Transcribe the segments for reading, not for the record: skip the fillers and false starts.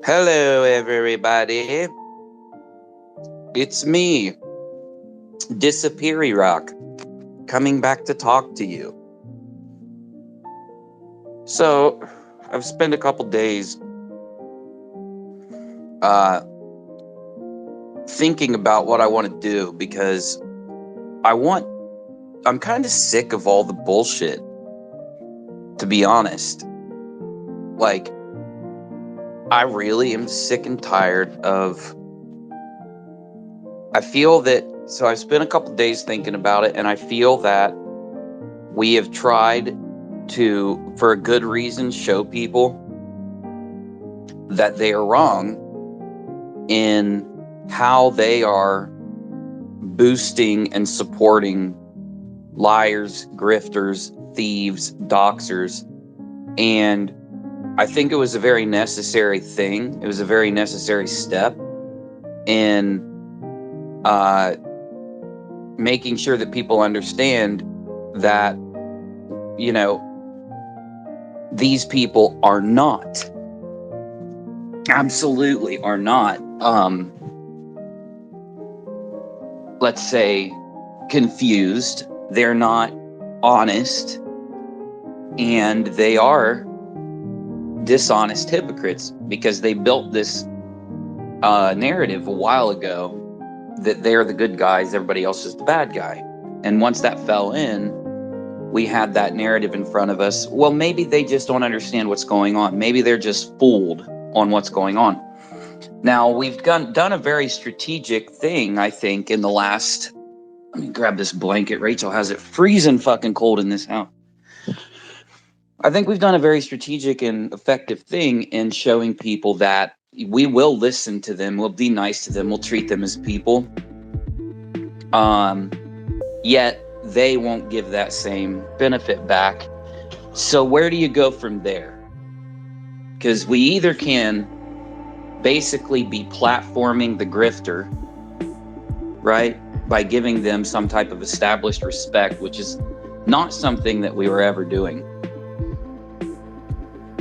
Hello, everybody. It's me, Disappeary Rock, coming back to talk to you. So, I've spent a couple days uh, thinking about what I want to do because I'm kind of sick of all the bullshit, to be honest. Like, I really am sick and tired of. I feel that. So, I've spent a couple days thinking about it, and I feel that we have tried to, for a good reason, show people that they are wrong in how they are boosting and supporting liars, grifters, thieves, doxers. And I think it was a very necessary thing. It was a very necessary step in making sure that people understand that, these people are not, absolutely are not, let's say, confused. They're not honest, and they are dishonest hypocrites because they built this narrative a while ago that they're the good guys, everybody else is the bad guy. And once that fell in, we had that narrative in front of us. Well, maybe they just don't understand what's going on. Maybe they're just fooled on what's going on. Now, we've done a very strategic thing, I think, in the last... Let me grab this blanket. Rachel has it freezing fucking cold in this house. I think we've done a very strategic and effective thing in showing people that we will listen to them, we'll be nice to them, we'll treat them as people. Yet they won't give that same benefit back. So where do you go from there? Because we either can basically be platforming the grifter, right, by giving them some type of established respect, which is not something that we were ever doing.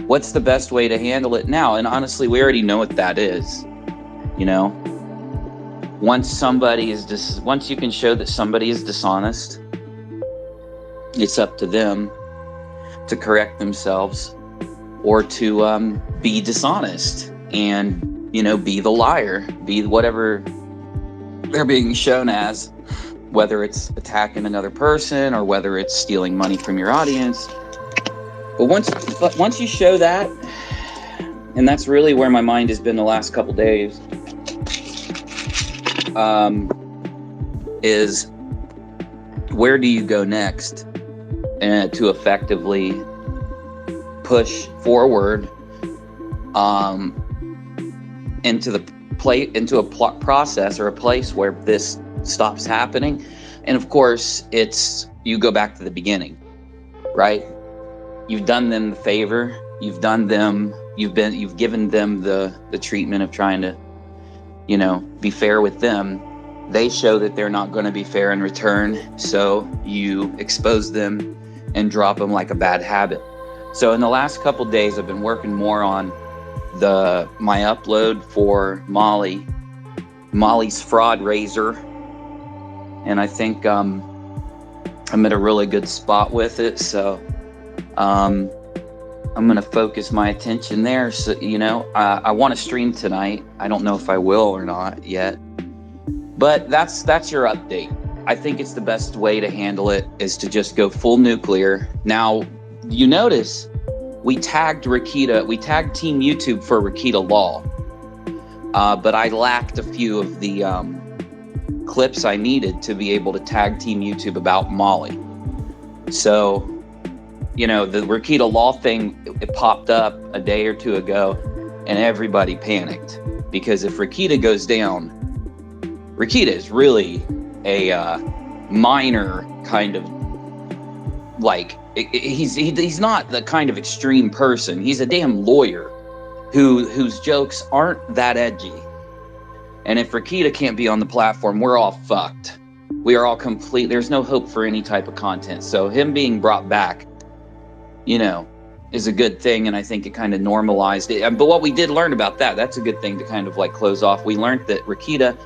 What's the best way to handle it now? And honestly, we already know what that is. Once you can show that somebody is dishonest, it's up to them to correct themselves or to be dishonest and, be the liar, be whatever they're being shown as, whether it's attacking another person or whether it's stealing money from your audience. But once you show that, and that's really where my mind has been the last couple days, is where do you go next to effectively push forward into a process or a place where this stops happening. And of course, you go back to the beginning, right? You've done them the favor. You've given them the treatment of trying to, be fair with them. They show that they're not going to be fair in return. So you expose them and drop them like a bad habit. So in the last couple days, I've been working more on my upload for Molly's Fraud Razor. And I think I'm at a really good spot with it. So I'm going to focus my attention there. So, I want to stream tonight. I don't know if I will or not yet. But that's your update. I think it's the best way to handle it is to just go full nuclear. Now, you notice we tagged Rakita. We tagged Team YouTube for Rakita Law. But I lacked a few of the clips I needed to be able to tag Team YouTube about Molly. So, the Rakita Law thing, it popped up a day or two ago, and everybody panicked. Because if Rakita goes down, Rakita is really a minor kind of, like, he's not the kind of extreme person. He's a damn lawyer whose jokes aren't that edgy. And if Rakita can't be on the platform, we're all fucked. We are all complete. There's no hope for any type of content. So him being brought back, is a good thing, and I think it kind of normalized it. But what we did learn about that's a good thing to kind of like close off. We learned that Rakita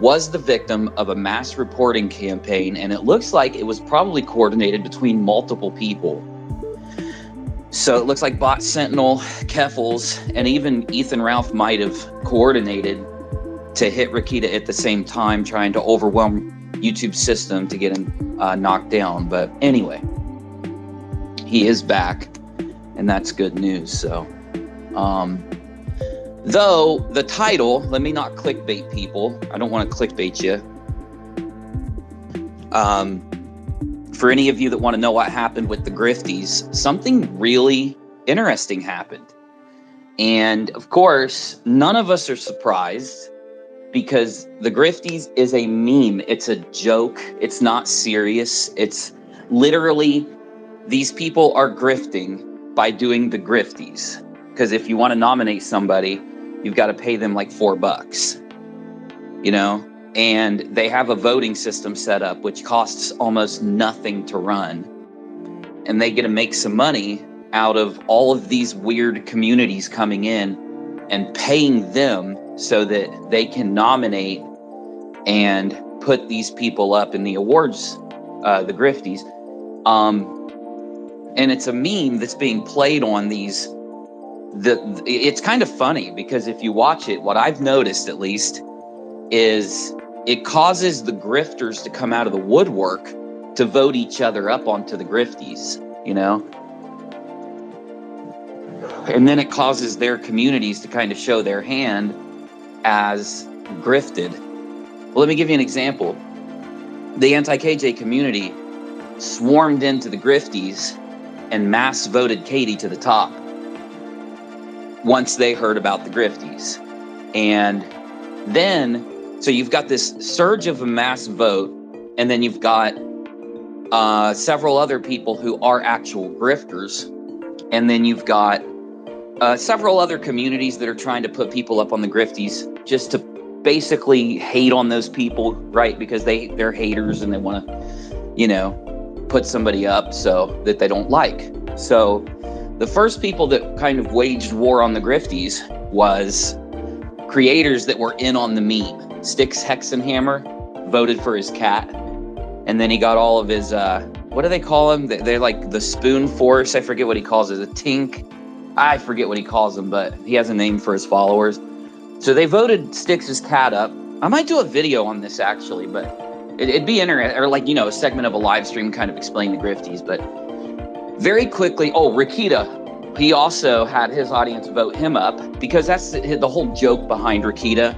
was the victim of a mass reporting campaign, and it looks like it was probably coordinated between multiple people. So it looks like Bot Sentinel, Keffels, and even Ethan Ralph might have coordinated to hit Rakita at the same time, trying to overwhelm YouTube's system to get him knocked down. But anyway, he is back, and that's good news. So, though the title, let me not clickbait people. I don't want to clickbait you. For any of you that want to know what happened with the Grifties, something really interesting happened. And of course, none of us are surprised because the Grifties is a meme. It's a joke. It's not serious. It's literally, these people are grifting by doing the Grifties. Because if you want to nominate somebody, you've got to pay them like $4, you know? And they have a voting system set up, which costs almost nothing to run. And they get to make some money out of all of these weird communities coming in and paying them so that they can nominate and put these people up in the awards, the Grifties. And it's a meme that's being played on these. It's kind of funny because if you watch it, what I've noticed at least is it causes the grifters to come out of the woodwork to vote each other up onto the Grifties, you know? And then it causes their communities to kind of show their hand as grifted. Well, let me give you an example. The anti-KJ community swarmed into the Grifties and mass voted Katie to the top once they heard about the Grifties. And then, so you've got this surge of a mass vote, and then you've got several other people who are actual grifters, and then you've got several other communities that are trying to put people up on the Grifties just to basically hate on those people, right? Because they're haters and they want to, you know, put somebody up so that they don't like. So the first people that kind of waged war on the Grifties was creators that were in on the meme. Styx Hexenhammer voted for his cat, and then he got all of his what do they call them? They're like the Spoon Force. I forget what he calls it. A Tink. I forget what he calls them, but he has a name for his followers. So they voted Styx's cat up. I might do a video on this actually, but it'd be interesting, or like, you know, a segment of a live stream kind of explaining the Grifties. But very quickly, Rakita, he also had his audience vote him up because that's the whole joke behind Rakita.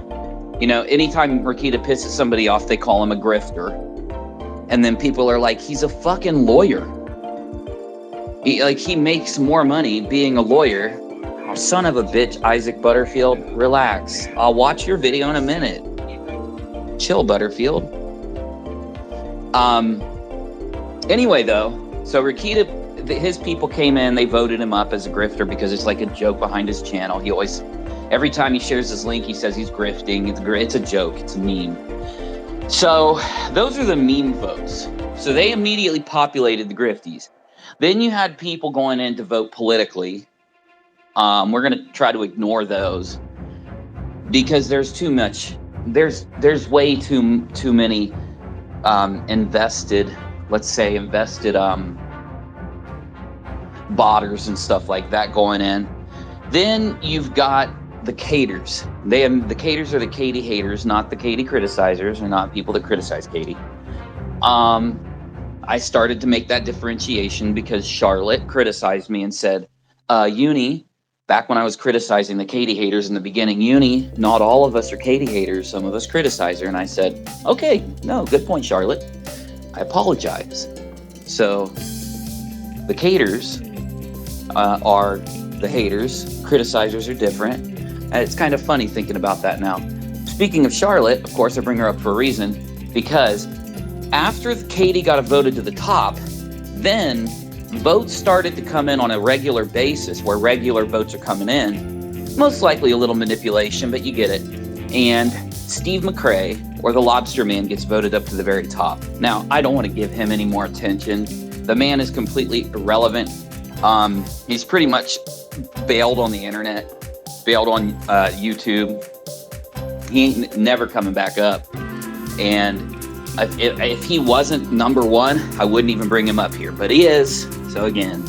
You know, anytime Rakita pisses somebody off, they call him a grifter. And then people are like, he's a fucking lawyer. He makes more money being a lawyer. Oh, son of a bitch, Isaac Butterfield, relax. I'll watch your video in a minute. Chill, Butterfield. Anyway, though, so Rakita, his people came in, they voted him up as a grifter because it's like a joke behind his channel. He always... Every time he shares his link, he says he's grifting. It's a joke. It's a meme. So those are the meme votes. So they immediately populated the Grifties. Then you had people going in to vote politically. We're going to try to ignore those because there's too much. There's way too many invested botters and stuff like that going in. Then you've got the Katers. The Katers are the Katie haters, not the Katie criticizers, or not people that criticize Katie. I started to make that differentiation because Charlotte criticized me and said, Uni, back when I was criticizing the Katie haters in the beginning, Uni, not all of us are Katie haters. Some of us criticize her. And I said, okay, no, good point, Charlotte. I apologize. So the Katers are the haters. Criticizers are different. And it's kind of funny thinking about that now. Speaking of Charlotte, of course, I bring her up for a reason, because after Katie got voted to the top, then votes started to come in on a regular basis where regular votes are coming in. Most likely a little manipulation, but you get it. And Steve McCrae, or the Lobster Man, gets voted up to the very top. Now, I don't want to give him any more attention. The man is completely irrelevant. He's pretty much bailed on the internet, bailed on YouTube. He ain't never coming back up. And if he wasn't number one, I wouldn't even bring him up here, but he is. So again,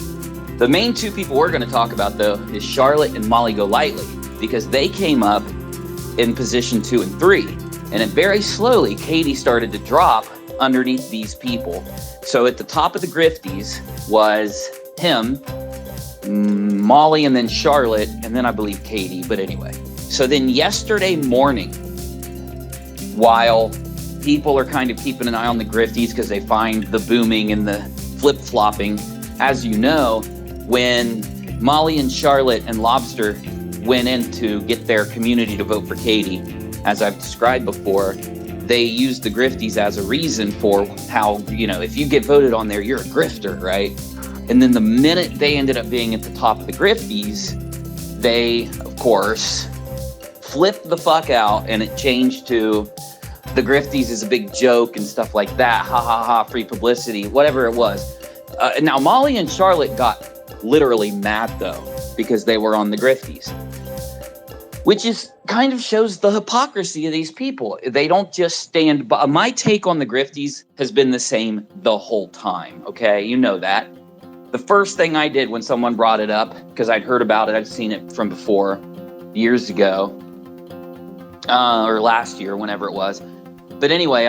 the main two people we're going to talk about though is Charlotte and Molly Golightly, because they came up in position 2 and 3, and then very slowly Katie started to drop underneath these people. So at the top of the Grifties was him, Molly, and then Charlotte, and then I believe Katie. But anyway, so then yesterday morning, while people are kind of keeping an eye on the Grifties because they find the booming and the flip-flopping, as you know, when Molly and Charlotte and Lobster went in to get their community to vote for Katie, as I've described before, they used the Grifties as a reason for how, if you get voted on there, you're a grifter, right? And then the minute they ended up being at the top of the Grifties, they, of course, flipped the fuck out, and it changed to the Grifties is a big joke and stuff like that. Ha ha ha, free publicity, whatever it was. Now, Molly and Charlotte got literally mad, though, because they were on the Grifties, which is kind of shows the hypocrisy of these people. They don't just stand by. My take on the Grifties has been the same the whole time, okay? You know that. The first thing I did when someone brought it up, because I'd heard about it, I'd seen it from before, years ago, or last year, whenever it was. But anyway,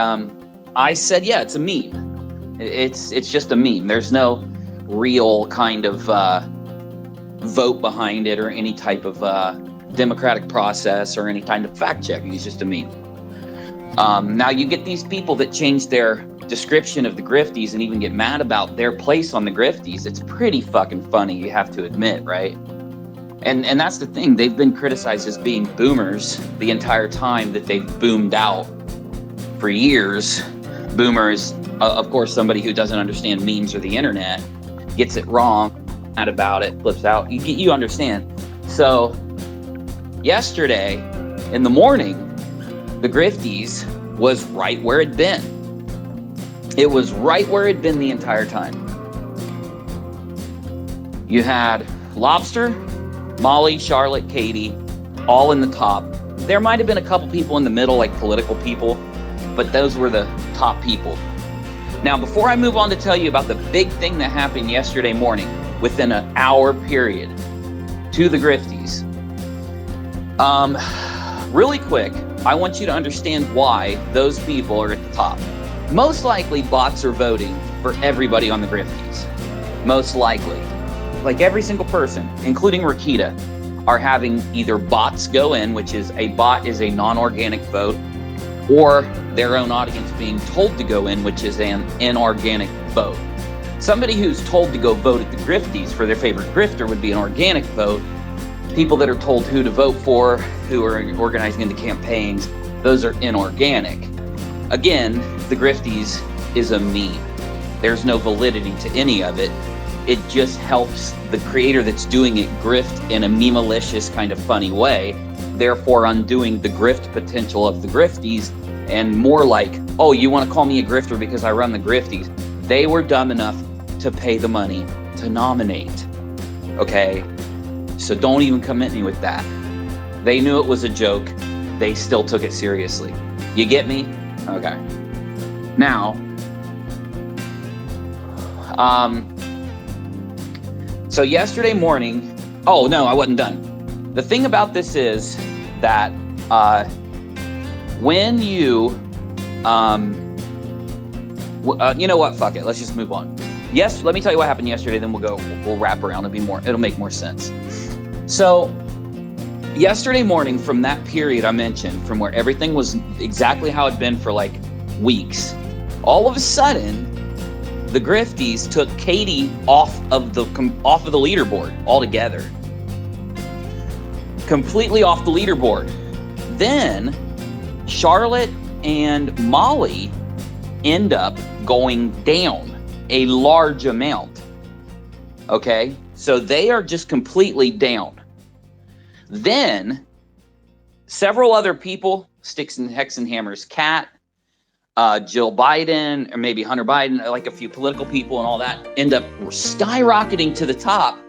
I said, yeah, it's a meme. It's just a meme. There's no real kind of vote behind it or any type of democratic process or any kind of fact checking. It's just a meme. Now you get these people that change their description of the Grifties and even get mad about their place on the Grifties. It's pretty fucking funny, you have to admit, right? And that's the thing. They've been criticized as being boomers the entire time that they've boomed out for years. Boomers, of course, somebody who doesn't understand memes or the internet, gets it wrong, mad about it, flips out. You understand. So yesterday in the morning, the Grifties was right where it'd been. It was right where it'd been the entire time. You had Lobster, Molly, Charlotte, Katie, all in the top. There might have been a couple people in the middle, like political people, but those were the top people. Now, before I move on to tell you about the big thing that happened yesterday morning, within an hour period, to the Grifties, really quick, I want you to understand why those people are at the top. Most likely, bots are voting for everybody on the Grifties. Most likely. Like every single person, including Rakita, are having either bots go in, which is a bot is a non-organic vote, or their own audience being told to go in, which is an inorganic vote. Somebody who's told to go vote at the Grifties for their favorite grifter would be an organic vote. People that are told who to vote for, who are organizing into campaigns, those are inorganic. Again, the Grifties is a meme. There's no validity to any of it. It just helps the creator that's doing it grift in a meme-malicious kind of funny way, therefore undoing the grift potential of the Grifties, and more like, oh, you want to call me a grifter because I run the Grifties. They were dumb enough to pay the money to nominate, okay? So don't even come at me with that. They knew it was a joke. They still took it seriously. You get me? Okay. Now, so yesterday morning, oh no, I wasn't done. The thing about this is that when you, you know what, fuck it, let's just move on. Yes, let me tell you what happened yesterday, then we'll wrap around, it'll make more sense. So, yesterday morning, from that period I mentioned, from where everything was exactly how it'd been for like weeks, all of a sudden, the Grifties took Katie off of the leaderboard altogether. Completely off the leaderboard. Then Charlotte and Molly end up going down a large amount. Okay? So they are just completely down. Then several other people, Sticks and Hex and Hammers Cat, Jill Biden, or maybe Hunter Biden, like a few political people and all that, end up skyrocketing to the top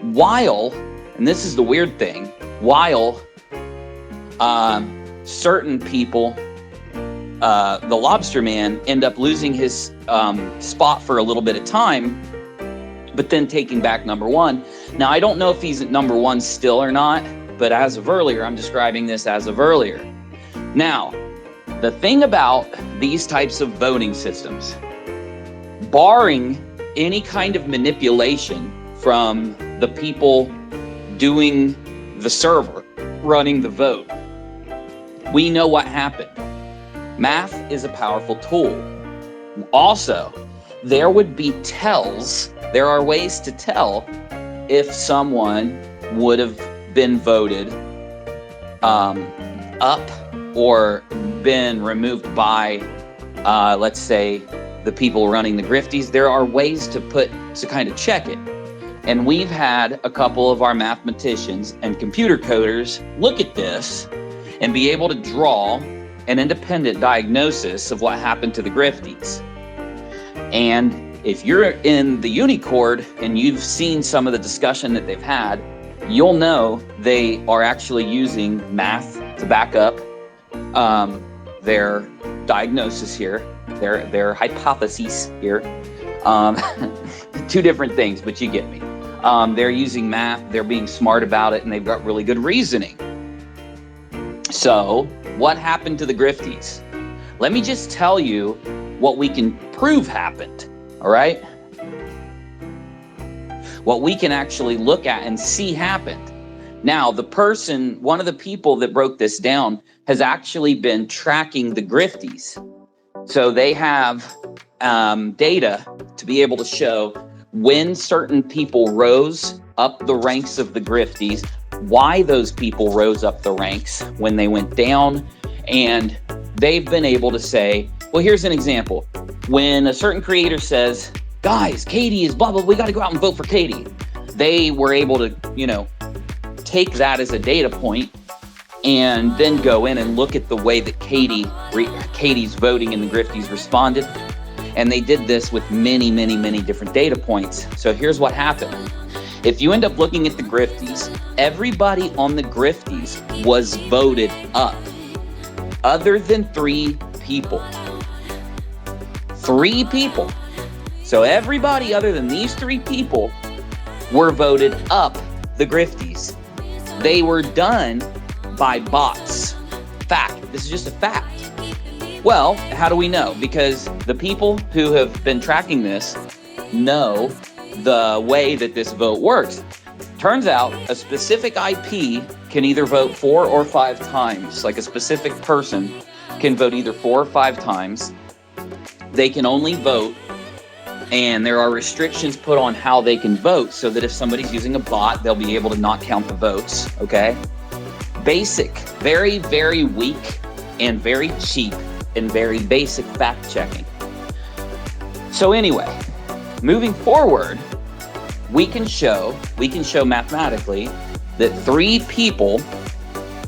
while, and this is the weird thing, while certain people, the lobster man, end up losing his spot for a little bit of time, but then taking back number one. Now, I don't know if he's at number one still or not, but as of earlier, I'm describing this as of earlier. Now, the thing about these types of voting systems, barring any kind of manipulation from the people doing the server, running the vote, we know what happened. Math is a powerful tool. Also, there would be tells. There are ways to tell if someone would have been voted up or been removed by, let's say, the people running the Grifties. There are ways to kind of check it. And we've had a couple of our mathematicians and computer coders look at this and be able to draw an independent diagnosis of what happened to the Grifties. And if you're in the Unicord and you've seen some of the discussion that they've had, you'll know they are actually using math to back up their diagnosis here, their hypotheses here. Two different things, but you get me. They're using math, they're being smart about it, and they've got really good reasoning. So, what happened to the Grifties? Let me just tell you what we can prove happened, all right? What we can actually look at and see happened. Now, one of the people that broke this down has actually been tracking the Grifties. So they have data to be able to show when certain people rose up the ranks of the Grifties, why those people rose up the ranks when they went down, and they've been able to say, well, here's an example. When a certain creator says, guys, Katie is blah, blah, we got to go out and vote for Katie. They were able to, take that as a data point and then go in and look at the way that Katie's voting and the Grifties responded. And they did this with many, many, many different data points. So here's what happened. If you end up looking at the Grifties, everybody on the Grifties was voted up, other than 3 people. 3 people. So everybody other than these 3 people were voted up the Grifties. They were done by bots. Fact. This is just a fact. Well, how do we know? Because the people who have been tracking this know the way that this vote works. Turns out a specific IP can either vote 4 or 5 times. Like a specific person can vote either 4 or 5 times. They can only vote, and there are restrictions put on how they can vote so that if somebody's using a bot, they'll be able to not count the votes, okay? Basic, very, very weak and very cheap and very basic fact checking. So anyway, moving forward, we can show mathematically that 3 people,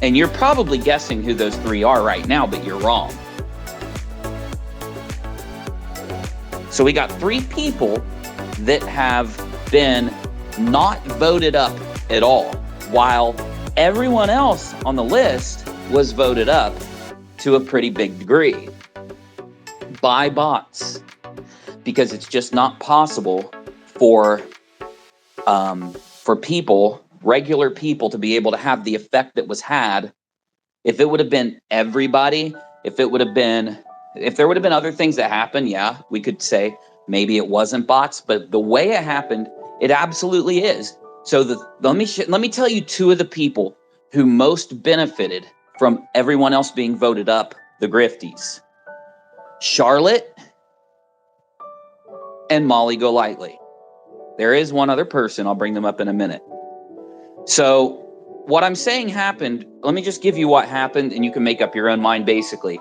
and you're probably guessing who those 3 are right now, but you're wrong. So we got 3 people that have been not voted up at all, while everyone else on the list was voted up to a pretty big degree by bots, because it's just not possible for people, regular people, to be able to have the effect that was had. If it would have been everybody, if there would have been other things that happened, yeah, we could say maybe it wasn't bots, but the way it happened, it absolutely is. So let me tell you 2 of the people who most benefited from everyone else being voted up the Grifties. Charlotte and Molly Golightly. There is one other person. I'll bring them up in a minute. So what I'm saying happened, let me just give you what happened, and you can make up your own mind basically.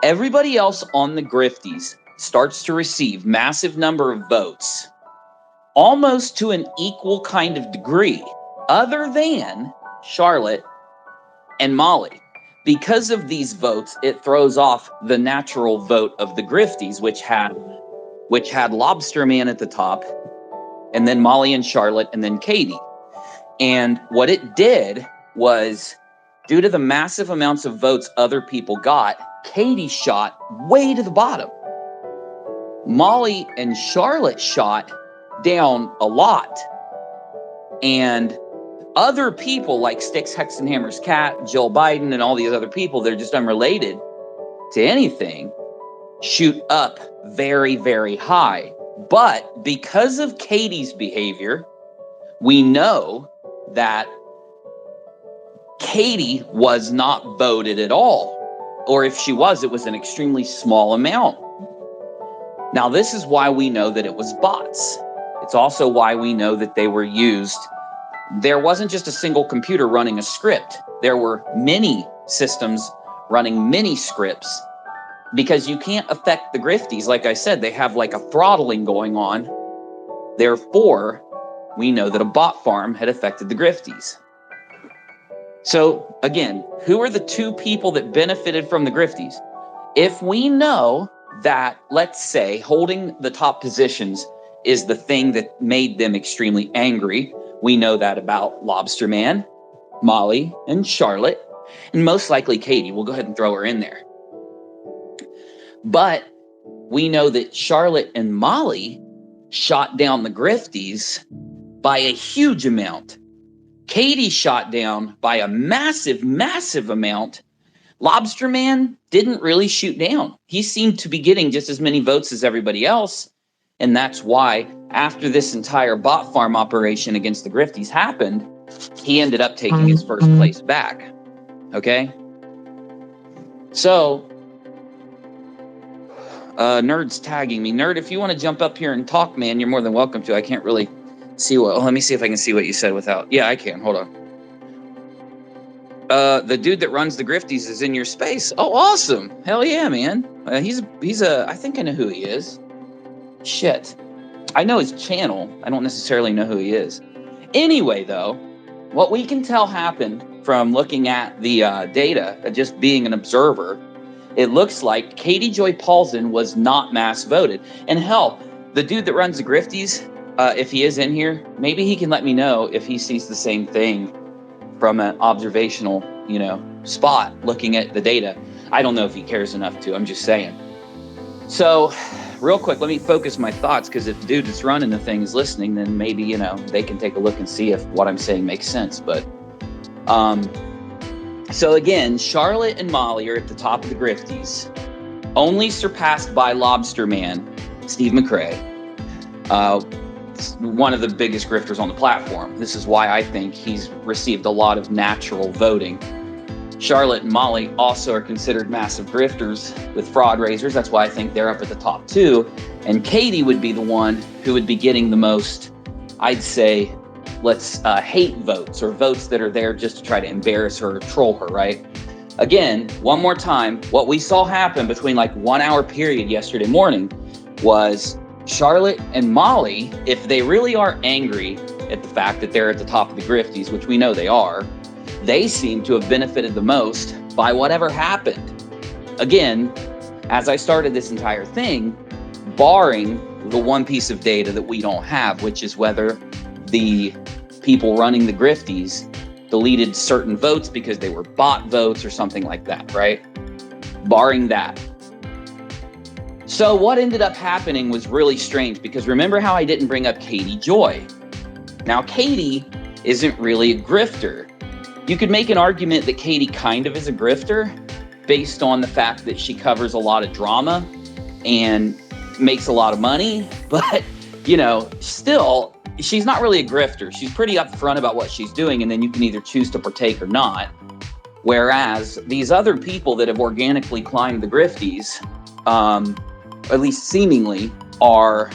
Everybody else on the Grifties starts to receive massive number of votes, almost to an equal kind of degree, other than Charlotte and Molly. Because of these votes, it throws off the natural vote of the Grifties, which had Lobster Man at the top, and then Molly and Charlotte, and then Katie. And what it did was, due to the massive amounts of votes other people got, Katie shot way to the bottom. Molly and Charlotte shot down a lot. And other people like Sticks, Hex, and Hammer's cat, Jill Biden, and all these other people that are just unrelated to anything shoot up very, very high. But because of Katie's behavior, we know that Katie was not voted at all. Or if she was, it was an extremely small amount. Now, this is why we know that it was bots. It's also why we know that they were used. There wasn't just a single computer running a script. There were many systems running many scripts, because you can't affect the Grifties. Like I said, they have like a throttling going on. Therefore, we know that a bot farm had affected the Grifties. So again, who are the two people that benefited from the Grifties? If we know that, let's say, holding the top positions is the thing that made them extremely angry, we know that about Lobster Man, Molly, and Charlotte, and most likely Katie. We'll go ahead and throw her in there. But we know that Charlotte and Molly shot down the Grifties by a huge amount. Katie shot down by a massive, massive amount. Lobster Man didn't really shoot down. He seemed to be getting just as many votes as everybody else. And that's why after this entire bot farm operation against the Grifties happened, he ended up taking his first place back. Okay? So, Nerd's tagging me. Nerd, if you want to jump up here and talk, man, you're more than welcome to. I can't really see what... let me see if I can see what you said without... Yeah, I can. Hold on. The dude that runs the Grifties is in your space. Oh, awesome. Hell yeah, man. He's a... I think I know who he is. Shit. I know his channel. I don't necessarily know who he is. Anyway, though, what we can tell happened from looking at the data, just being an observer, it looks like Katie Joy Paulson was not mass voted. And hell, the dude that runs the Grifties, if he is in here, maybe he can let me know if he sees the same thing from an observational, spot looking at the data. I don't know if he cares enough to. I'm just saying. So, real quick, let me focus my thoughts, because if the dude that's running the thing is listening, then maybe, they can take a look and see if what I'm saying makes sense. But, so again, Charlotte and Molly are at the top of the Grifties, only surpassed by Lobster Man, Steve McRae, one of the biggest grifters on the platform. This is why I think he's received a lot of natural voting. Charlotte and Molly also are considered massive grifters with fraud raisers. That's why I think they're up at the top too. And Katie would be the one who would be getting the most, I'd say, hate votes, or votes that are there just to try to embarrass her or troll her, right? Again, one more time, what we saw happen between like 1 hour period yesterday morning was Charlotte and Molly, if they really are angry at the fact that they're at the top of the Grifties, which we know they are, they seem to have benefited the most by whatever happened. Again, as I started this entire thing, barring the one piece of data that we don't have, which is whether the people running the Grifties deleted certain votes because they were bot votes or something like that, right? Barring that. So what ended up happening was really strange, because remember how I didn't bring up Katie Joy? Now, Katie isn't really a grifter. You could make an argument that Katie kind of is a grifter based on the fact that she covers a lot of drama and makes a lot of money, but, still, she's not really a grifter. She's pretty upfront about what she's doing, and then you can either choose to partake or not. Whereas these other people that have organically climbed the Grifties, at least seemingly, are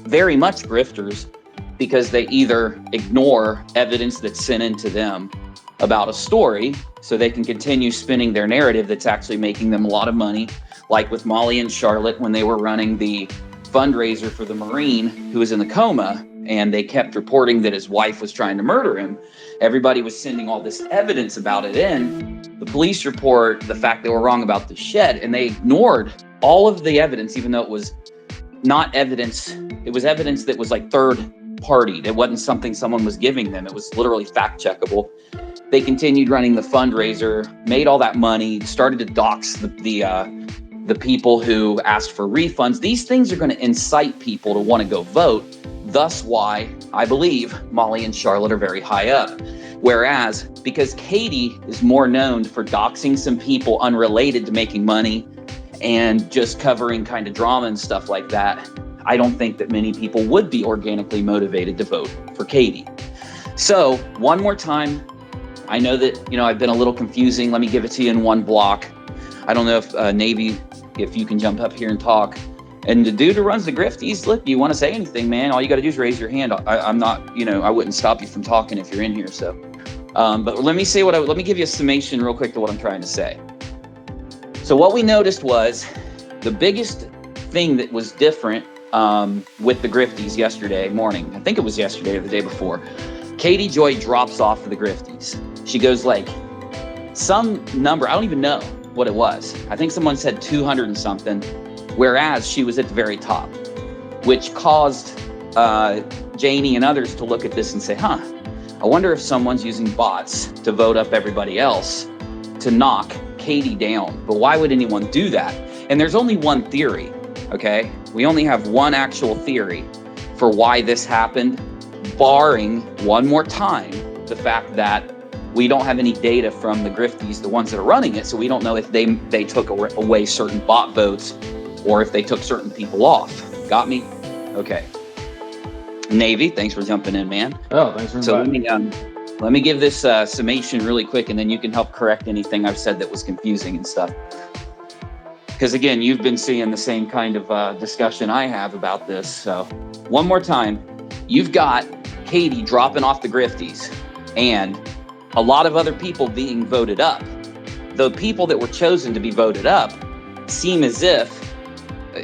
very much grifters, because they either ignore evidence that's sent into them about a story so they can continue spinning their narrative that's actually making them a lot of money, like with Molly and Charlotte when they were running the fundraiser for the Marine who was in the coma, and they kept reporting that his wife was trying to murder him. Everybody was sending all this evidence about it in. The police report the fact they were wrong about the shed, and they ignored all of the evidence, even though it was not evidence. It was evidence that was like third party. It wasn't something someone was giving them. It was literally fact checkable. They continued running the fundraiser, made all that money, started to dox the people who asked for refunds. These things are going to incite people to want to go vote. Thus why I believe Molly and Charlotte are very high up. Whereas, because Katie is more known for doxing some people unrelated to making money and just covering kind of drama and stuff like that, I don't think that many people would be organically motivated to vote for Katie. So, one more time, I know that, I've been a little confusing. Let me give it to you in one block. I don't know if Navy, if you can jump up here and talk. And the dude who runs the Grifties, look, you want to say anything, man, all you got to do is raise your hand. I'm not, I wouldn't stop you from talking if you're in here. So, but let me give you a summation real quick to what I'm trying to say. So what we noticed was the biggest thing that was different with the Grifties yesterday morning. I think it was yesterday or the day before. Katie Joy drops off of the Grifties. She goes like some number, I don't even know what it was. I think someone said 200 and something, whereas she was at the very top, which caused Janie and others to look at this and say, I wonder if someone's using bots to vote up everybody else to knock Katie down. But why would anyone do that? And there's only one theory, okay? We only have one actual theory for why this happened, barring one more time the fact that we don't have any data from the Grifties, the ones that are running it, so we don't know if they took away certain bot votes or if they took certain people off. Got me? Okay. Navy, thanks for jumping in, man. Oh, thanks for inviting me. Let me give this summation really quick, and then you can help correct anything I've said that was confusing and stuff. Because again, you've been seeing the same kind of discussion I have about this. So one more time, you've got Katie dropping off the Grifties and a lot of other people being voted up. The people that were chosen to be voted up seem as if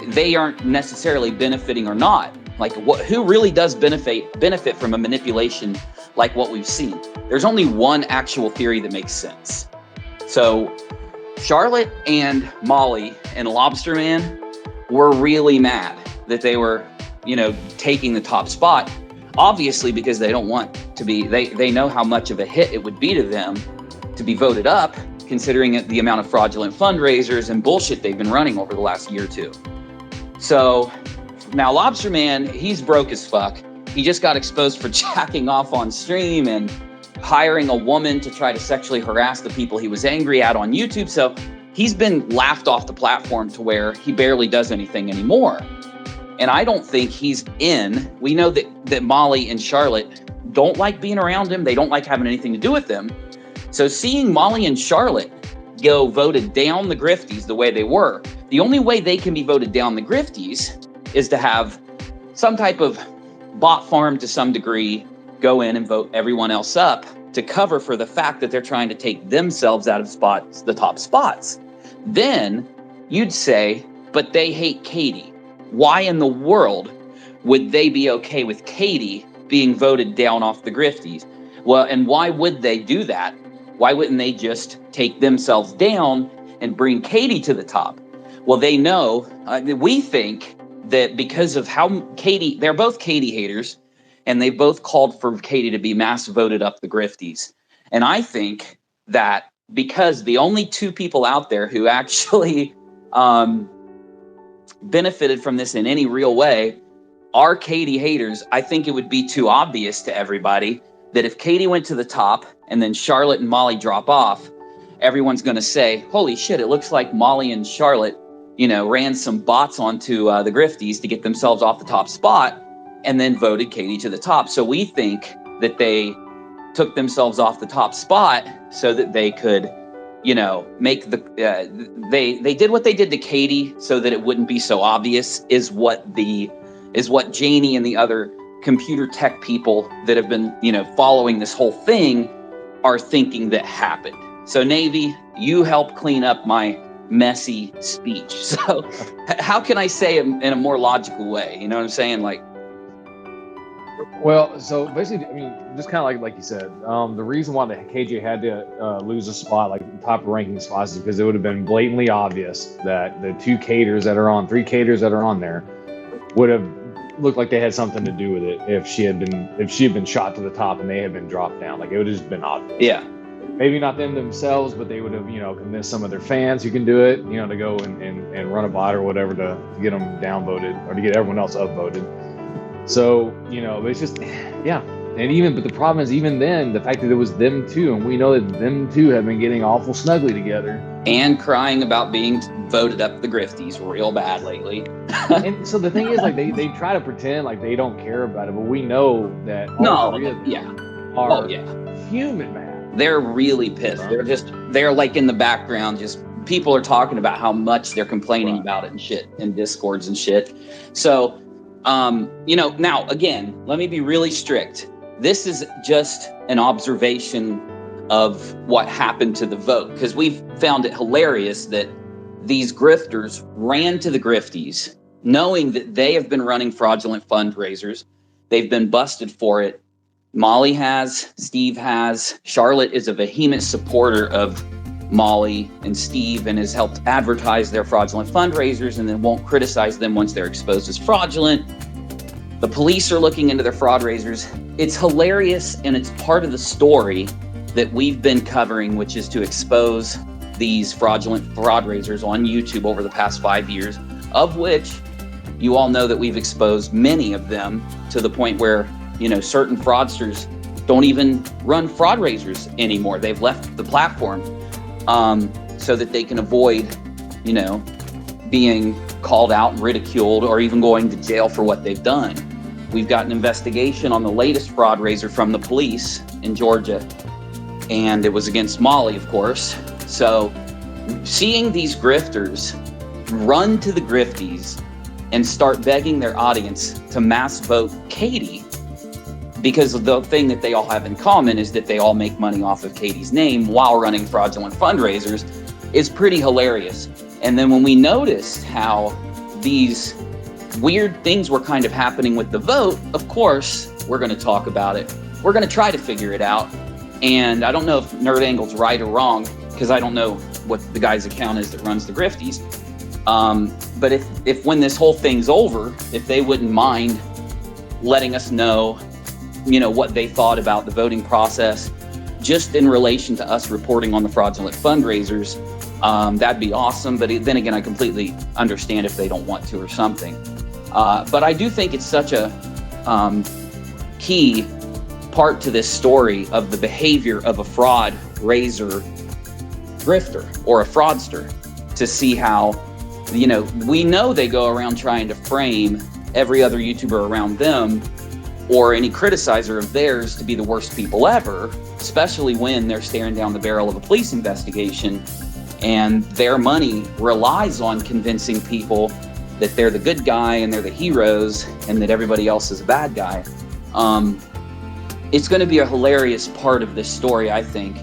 they aren't necessarily benefiting or not. Like, who really does benefit from a manipulation like what we've seen? There's only one actual theory that makes sense. So Charlotte and Molly and Lobster Man were really mad that they were, taking the top spot. Obviously, because they don't want to be, they know how much of a hit it would be to them to be voted up, considering the amount of fraudulent fundraisers and bullshit they've been running over the last year or two. So now Lobster Man, he's broke as fuck. He just got exposed for jacking off on stream and hiring a woman to try to sexually harass the people he was angry at on YouTube. So he's been laughed off the platform to where he barely does anything anymore. And I don't think he's in. We know that Molly and Charlotte don't like being around him. They don't like having anything to do with him. So seeing Molly and Charlotte go voted down the Grifties the way they were, the only way they can be voted down the Grifties is to have some type of bot farm to some degree go in and vote everyone else up to cover for the fact that they're trying to take themselves out of the top spots. Then you'd say, but they hate Katie. Why in the world would they be okay with Katie being voted down off the Grifties? Well, and why would they do that? Why wouldn't they just take themselves down and bring Katie to the top? Well, they know, we think that because of how Katie, they're both Katie haters, and they both called for Katie to be mass voted up the Grifties. And I think that because the only two people out there who actually benefited from this in any real way are Katie haters, I think it would be too obvious to everybody that if Katie went to the top and then Charlotte and Molly drop off, everyone's going to say, holy shit, it looks like Molly and Charlotte, ran some bots onto the Grifties to get themselves off the top spot and then voted Katie to the top. So we think that they took themselves off the top spot so that they could, make they did what they did to Katie so that it wouldn't be so obvious is what Janie and the other computer tech people that have been, following this whole thing are thinking that happened. So Navy, you help clean up my messy speech. So how can I say it in a more logical way? You know what I'm saying? Like, Well, so basically, I mean, just kind of like you said, the reason why the KJ had to lose a spot, like top ranking spots, is because it would have been blatantly obvious that the three caters that are on there would have looked like they had something to do with it if she had been shot to the top and they had been dropped down. Like, it would have just been obvious. Yeah. Maybe not them themselves, but they would have, convinced some of their fans who can do it, to go and run a bot or whatever to get them downvoted or to get everyone else upvoted. So, it's just, yeah. But the problem is, even then, the fact that it was them two, and we know that them two have been getting awful snugly together. And crying about being voted up the Grifties real bad lately. And so the thing is, like, they try to pretend like they don't care about it, but we know that all three of them are fuming, man. They're really pissed. They're like in the background, just people are talking about how much they're complaining about it and shit in Discords and shit. So, now again, let me be really strict. This is just an observation of what happened to the vote, because we've found it hilarious that these grifters ran to the Grifties knowing that they have been running fraudulent fundraisers. They've been busted for it. Molly has, Steve has. Charlotte is a vehement supporter of Molly and Steve and has helped advertise their fraudulent fundraisers and then won't criticize them once they're exposed as fraudulent. The police are looking into their fraud raisers. It's hilarious, and it's part of the story that we've been covering, which is to expose these fraudulent fraud raisers on YouTube over the past 5 years, of which you all know that we've exposed many of them to the point where, certain fraudsters don't even run fraud raisers anymore. They've left the platform so that they can avoid, being called out and ridiculed or even going to jail for what they've done. We've got an investigation on the latest fraud raiser from the police in Georgia, and it was against Molly, of course. So seeing these grifters run to the Grifties and start begging their audience to mass vote Katie, because the thing that they all have in common is that they all make money off of Katie's name while running fraudulent fundraisers, is pretty hilarious. And then when we noticed how these weird things were kind of happening with the vote, of course, we're going to talk about it. We're going to try to figure it out. And I don't know if Nerd Angle's right or wrong, because I don't know what the guy's account is that runs the Grifties. But if when this whole thing's over, if they wouldn't mind letting us know, what they thought about the voting process, just in relation to us reporting on the fraudulent fundraisers, that'd be awesome. But then again, I completely understand if they don't want to or something. But I do think it's such a key part to this story of the behavior of a fraud raiser grifter or a fraudster, to see how, we know they go around trying to frame every other YouTuber around them or any criticizer of theirs to be the worst people ever, especially when they're staring down the barrel of a police investigation and their money relies on convincing people that they're the good guy and they're the heroes and that everybody else is a bad guy. It's going to be a hilarious part of this story, I think,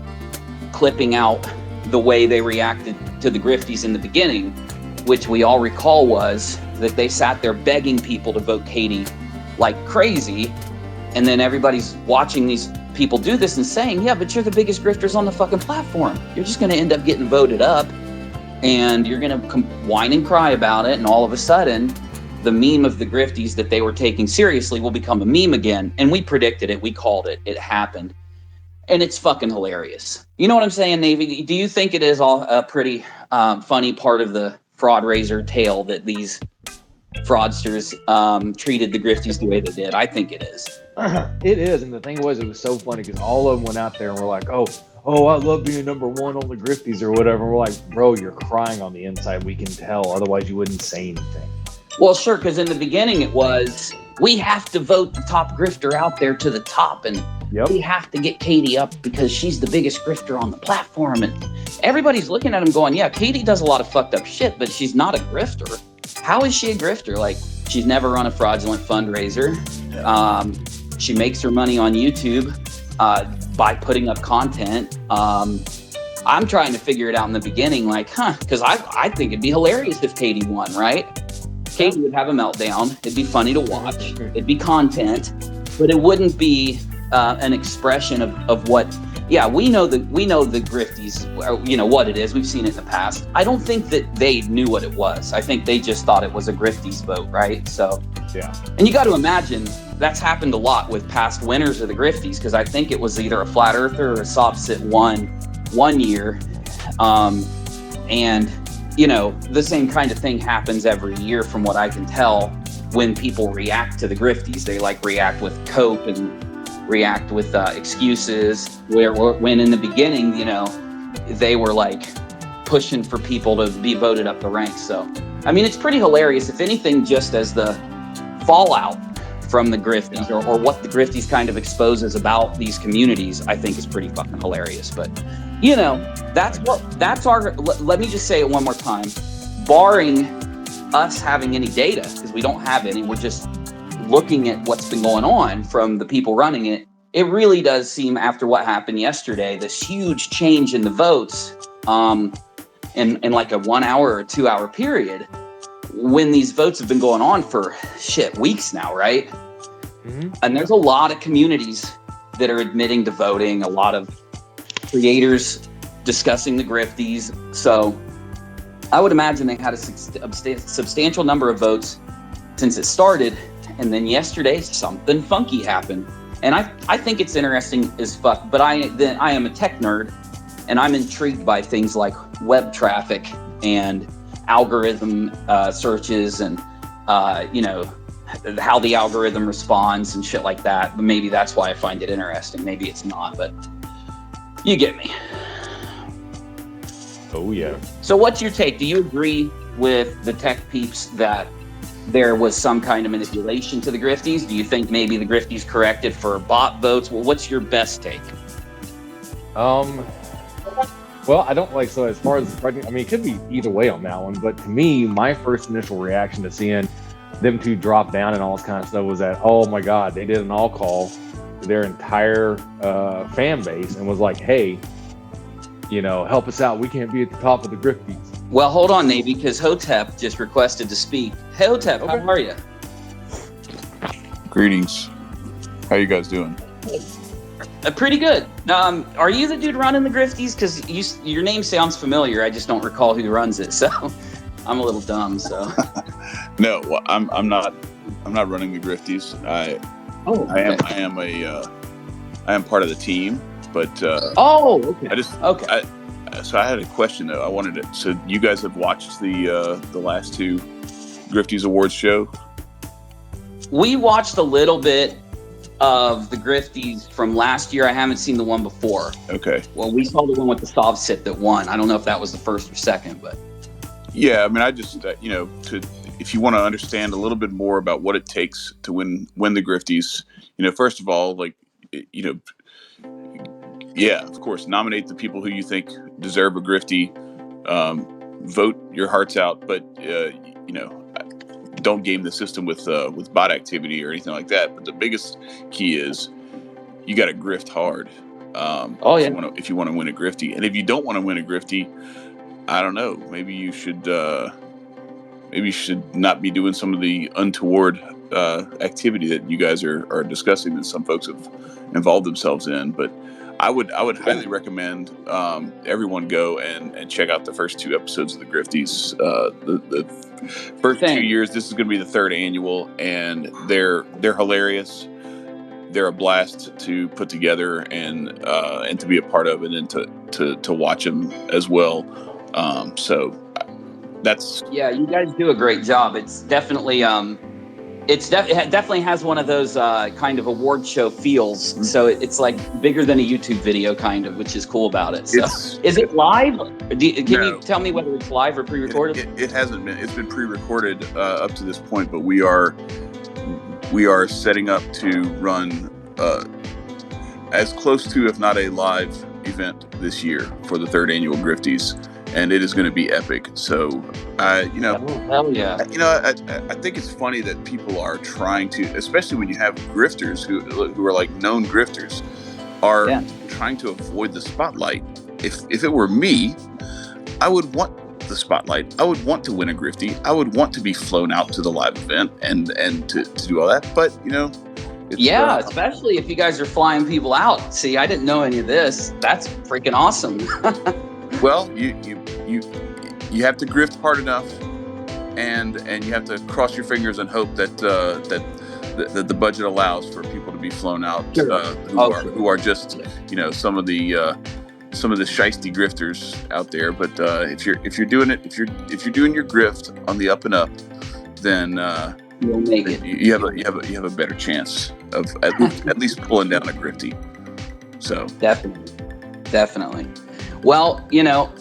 clipping out the way they reacted to the Grifties in the beginning, which we all recall was that they sat there begging people to vote Katie like crazy. And then everybody's watching these people do this and saying, yeah, but you're the biggest grifters on the fucking platform. You're just going to end up getting voted up and you're going to whine and cry about it. And all of a sudden, the meme of the Grifties that they were taking seriously will become a meme again. And we predicted it. We called it. It happened. And it's fucking hilarious. You know what I'm saying, Navy? Do you think it is all a pretty funny part of the fraud raiser tale that these fraudsters treated the Grifties the way they did? I think it is. It is. And the thing was, it was so funny because all of them went out there and were like, oh, I love being number one on the Grifties or whatever. And we're like, bro, you're crying on the inside. We can tell. Otherwise, you wouldn't say anything. Well, sure, because in the beginning it was, we have to vote the top grifter out there to the top, and we have to get Katie up because she's the biggest grifter on the platform. And everybody's looking at him going, yeah, Katie does a lot of fucked up shit, but she's not a grifter. How is she a grifter? Like, she's never run a fraudulent fundraiser. She makes her money on YouTube by putting up content. I'm trying to figure it out in the beginning, like, because I think it'd be hilarious if Katie won, right? Katie would have a meltdown. It'd be funny to watch. It'd be content. but it wouldn't be an expression of what. Yeah, we know the Grifties, what it is. We've seen it in the past. I don't think that they knew what it was. I think they just thought it was a Grifties vote, right? So yeah. And you got to imagine that's happened a lot with past winners of the Grifties, because I think it was either a flat earther or a soft sit one year, and the same kind of thing happens every year from what I can tell. When people react to the Grifties, they react with cope and react with excuses, when in the beginning, they were pushing for people to be voted up the ranks. So, I mean, it's pretty hilarious. If anything, just as the fallout from the Grifties or what the Grifties kind of exposes about these communities, I think is pretty fucking hilarious. But, let me just say it one more time, barring us having any data, because we don't have any, we're just looking at what's been going on from the people running it. It really does seem, after what happened yesterday, this huge change in the votes in like a 1 hour or 2 hour period, when these votes have been going on for weeks now, right? Mm-hmm. And there's a lot of communities that are admitting to voting, a lot of creators discussing the Grifties. So I would imagine they had a substantial number of votes since it started. And then yesterday, something funky happened. And I think it's interesting as fuck. But I am a tech nerd, and I'm intrigued by things like web traffic and algorithm searches and, how the algorithm responds and shit like that. But maybe that's why I find it interesting. Maybe it's not, but you get me. Oh, yeah. So what's your take? Do you agree with the tech peeps that there was some kind of manipulation to the Grifties? Do you think maybe the Grifties corrected for bot votes? Well, what's your best take? Well, I don't so as far as, I mean, it could be either way on that one, but to me, my first initial reaction to seeing them two drop down and all this kind of stuff was that, oh my God, they did an all call to their entire fan base and was like, hey, help us out. We can't be at the top of the Grifties. Well, hold on, Navy, because Hotep just requested to speak. Hey, Hotep, How are you? Greetings. How you guys doing? Pretty good. Are you the dude running the Grifties? Because your name sounds familiar. I just don't recall who runs it, so I'm a little dumb. So no, well, I'm not running the Grifties. I am part of the team, but okay. So I had a question though. So you guys have watched the last two Grifties Awards show? We watched a little bit of the Grifties from last year. I haven't seen the one before. Okay. Well, we saw the one with the soft sit that won. I don't know if that was the first or second, but yeah, I mean, I just if you want to understand a little bit more about what it takes to win the Grifties, first of all, yeah, of course, nominate the people who you think deserve a Griftie. Vote your hearts out, but don't game the system with bot activity or anything like that. But the biggest key is you got to grift hard. If you want to win a Griftie, and if you don't want to win a Griftie, I don't know. Maybe you should not be doing some of the untoward activity that you guys are discussing that some folks have involved themselves in. But I would highly recommend everyone go and check out the first two episodes of the Grifties. The first 2 years, this is going to be the third annual, and they're hilarious. They're a blast to put together and to be a part of, and then to watch them as well. So that's you guys do a great job. It's definitely it definitely has one of those kind of award show feels. Mm-hmm. So it's like bigger than a YouTube video, kind of, which is cool about it. So is it live? Can you tell me whether it's live or pre-recorded? It hasn't been. It's been pre-recorded up to this point, but we are setting up to run as close to, if not a live event this year for the third annual Grifties. And it is going to be epic. So, hell yeah. I think it's funny that people are trying to, especially when you have grifters who are like known grifters, are trying to avoid the spotlight. If it were me, I would want the spotlight. I would want to win a Griftie. I would want to be flown out to the live event and to do all that. But Yeah, especially if you guys are flying people out. See, I didn't know any of this. That's freaking awesome. Well, you have to grift hard enough, and you have to cross your fingers and hope that that the budget allows for people to be flown out who are just some of the shiesty grifters out there. But if you're doing it, if you're doing your grift on the up and up, then you'll make it. You have a better chance of at least pulling down a grifty. So definitely. Well,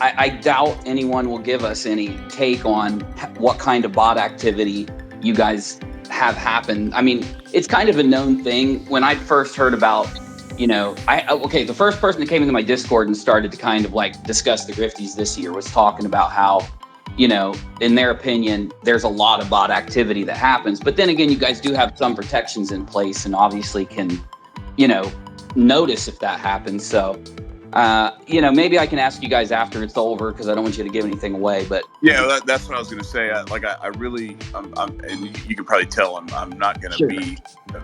I doubt anyone will give us any take on what kind of bot activity you guys have happened. I mean, it's kind of a known thing. When I first heard about, the first person that came into my Discord and started to kind of like discuss the Grifties this year was talking about how, in their opinion, there's a lot of bot activity that happens. But then again, you guys do have some protections in place and obviously can, notice if that happens. So, maybe I can ask you guys after it's over because I don't want you to give anything away. But yeah, that's what I was going to say. I really, and you can probably tell I'm not going to be.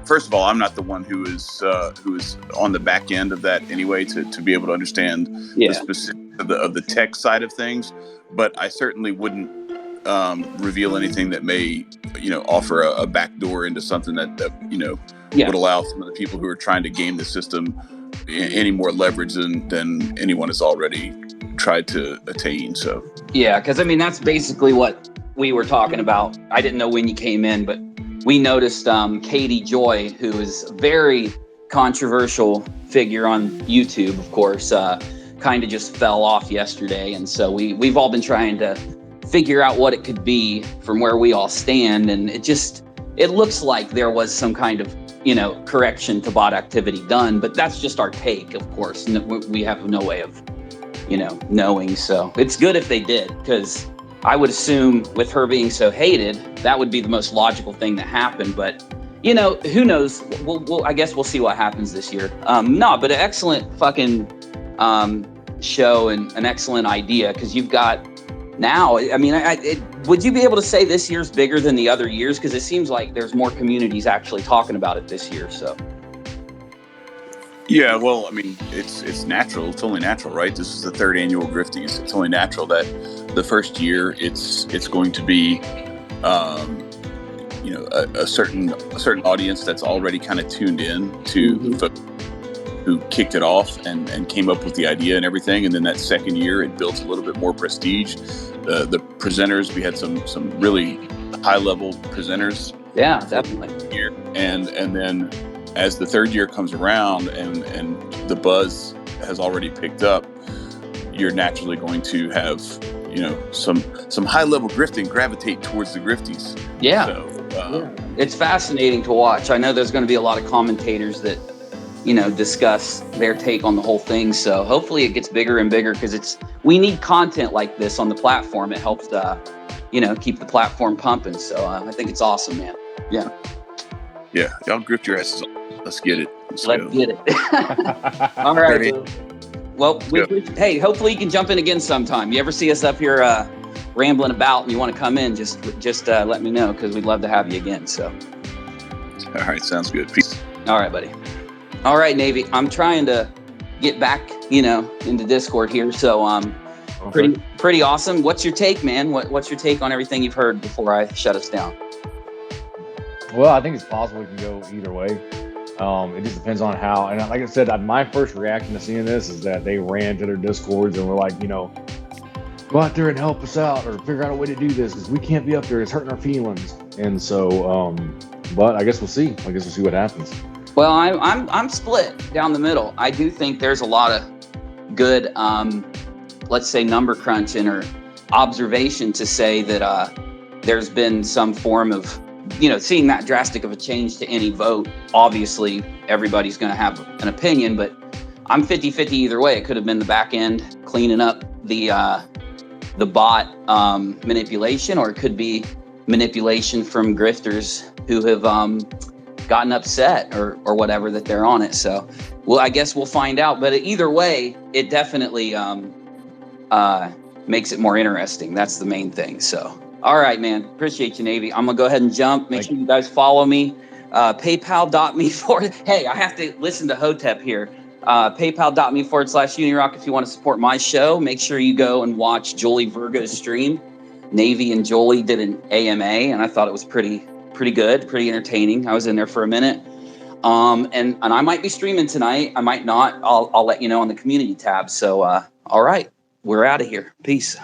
First of all, I'm not the one who is on the back end of that anyway to be able to understand the specifics of the tech side of things. But I certainly wouldn't reveal anything that may offer a backdoor into something that would allow some of the people who are trying to game the system any more leverage than anyone has already tried to attain. So yeah, because I mean that's basically what we were talking about. I didn't know when you came in, but we noticed Katie Joy, who is a very controversial figure on YouTube, of course, kind of just fell off yesterday, and so we've all been trying to figure out what it could be from where we all stand, and it looks like there was some kind of correction to bot activity done, but that's just our take, of course. We have no way of, knowing. So it's good if they did, because I would assume with her being so hated, that would be the most logical thing that happened. But, who knows? I guess we'll see what happens this year. But an excellent fucking show and an excellent idea, because you've got now, I mean, would you be able to say this year's bigger than the other years? Because it seems like there's more communities actually talking about it this year. So, yeah, well, I mean, it's natural. It's only natural, right? This is the third annual Grifties. It's only natural that the first year it's going to be, a certain audience that's already kind of tuned in to folks who kicked it off and came up with the idea and everything. And then that second year, it builds a little bit more prestige. The presenters, we had some really high level presenters. Yeah, definitely. Here. And then as the third year comes around and the buzz has already picked up, you're naturally going to have, some high level grifting gravitate towards the Grifties. Yeah. So, it's fascinating to watch. I know there's going to be a lot of commentators that discuss their take on the whole thing. So hopefully it gets bigger and bigger, because we need content like this on the platform. It helps keep the platform pumping. So I think it's awesome, man. Yeah. Yeah. Y'all grift your asses off. Let's get it. Let's get it. All right. Well, hey, hopefully you can jump in again sometime. You ever see us up here rambling about and you want to come in, just let me know, because we'd love to have you again. So. All right. Sounds good. Peace. All right, buddy. All right, Navy. I'm trying to get back, into Discord here. So, okay. Pretty awesome. What's your take, man? What's your take on everything you've heard before I shut us down? Well, I think it's possible it can go either way. It just depends on how. And like I said, my first reaction to seeing this is that they ran to their Discords and were like, go out there and help us out, or figure out a way to do this, because we can't be up there. It's hurting our feelings. And so, but I guess we'll see. We'll see what happens. Well, I'm split down the middle. I do think there's a lot of good, let's say, number crunching or observation to say that there's been some form of, seeing that drastic of a change to any vote. Obviously, everybody's going to have an opinion, but I'm 50-50 either way. It could have been the back end cleaning up the bot manipulation, or it could be manipulation from grifters who have gotten upset or whatever that they're on it. So, well, I guess we'll find out. But either way, it definitely makes it more interesting. That's the main thing. So, all right, man. Appreciate you, Navy. I'm going to go ahead and jump. Make sure you guys follow me. PayPal.me hey, I have to listen to Hotep here. PayPal.me/UniRock if you want to support my show. Make sure you go and watch Jolie Virgo's stream. Navy and Jolie did an AMA, and I thought it was pretty good, pretty entertaining. I was in there for a minute. And I might be streaming tonight. I might not. I'll let you know on the community tab. So, all right, we're out of here. Peace.